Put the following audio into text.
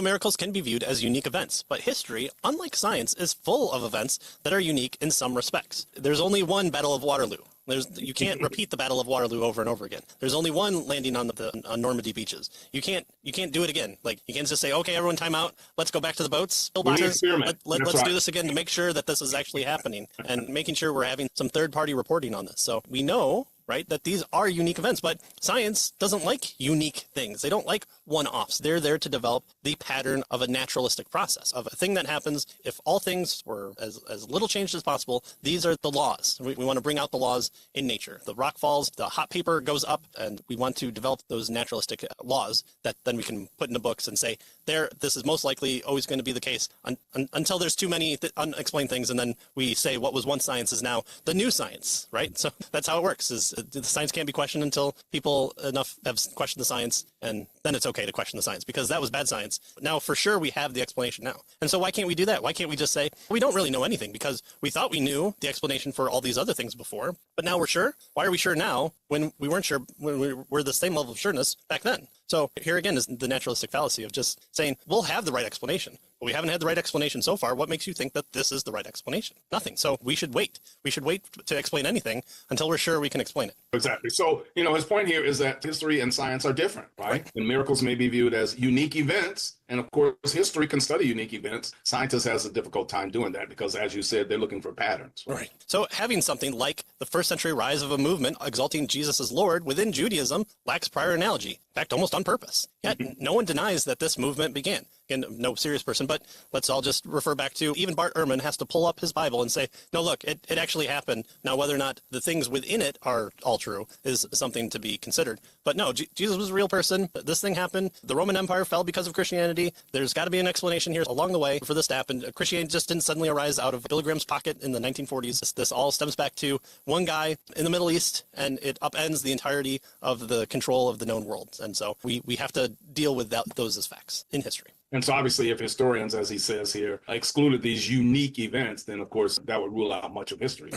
Miracles can be viewed as unique events, but history, unlike science, is full of events that are unique in some respects. There's only one Battle of Waterloo. You can't repeat the Battle of Waterloo over and over again. There's only one landing on on Normandy beaches. You can't do it again. Like, you can't just say, okay, everyone, time out. Let's go back to the boats. Let's do this again to make sure that this is actually happening, and making sure we're having some third-party reporting on this. So we know, right, that these are unique events, but science doesn't like unique things. They don't like one-offs. They're there to develop the pattern of a naturalistic process, of a thing that happens. If all things were as little changed as possible, these are the laws. We want to bring out the laws in nature. The rock falls, the hot paper goes up, and we want to develop those naturalistic laws that then we can put into books and say, this is most likely always going to be the case until there's too many unexplained things, and then we say what was once science is now the new science, right? So that's how it works. Is the science can't be questioned until people enough have questioned the science, and then it's okay to question the science, because that was bad science. Now, for sure, we have the explanation now. And so why can't we do that? Why can't we just say, we don't really know anything because we thought we knew the explanation for all these other things before, but now we're sure? Why are we sure now when we weren't sure, when we were the same level of sureness back then? So here again is the naturalistic fallacy of just saying, we'll have the right explanation, but we haven't had the right explanation so far. What makes you think that this is the right explanation? Nothing. So we should wait. We should wait to explain anything until we're sure we can explain it. Exactly. So, his point here is that history and science are different, right? And miracles may be viewed as unique events. And of course, history can study unique events. Scientists has a difficult time doing that because, as you said, they're looking for patterns. Right. So having something like the first century rise of a movement exalting Jesus as Lord within Judaism lacks prior analogy. In fact, almost on purpose. Yet no one denies that this movement began. Again, no serious person, but let's all just refer back to, even Bart Ehrman has to pull up his Bible and say, no, look, it actually happened. Now, whether or not the things within it are all true is something to be considered. But no, Jesus was a real person. This thing happened. The Roman Empire fell because of Christianity. There's got to be an explanation here along the way for this to happen. Christianity just didn't suddenly arise out of Billy Graham's pocket in the 1940s. This all stems back to one guy in the Middle East, and it upends the entirety of the control of the known world. And so we have to deal with those as facts in history. And so obviously, if historians, as he says here, excluded these unique events, then of course that would rule out much of history.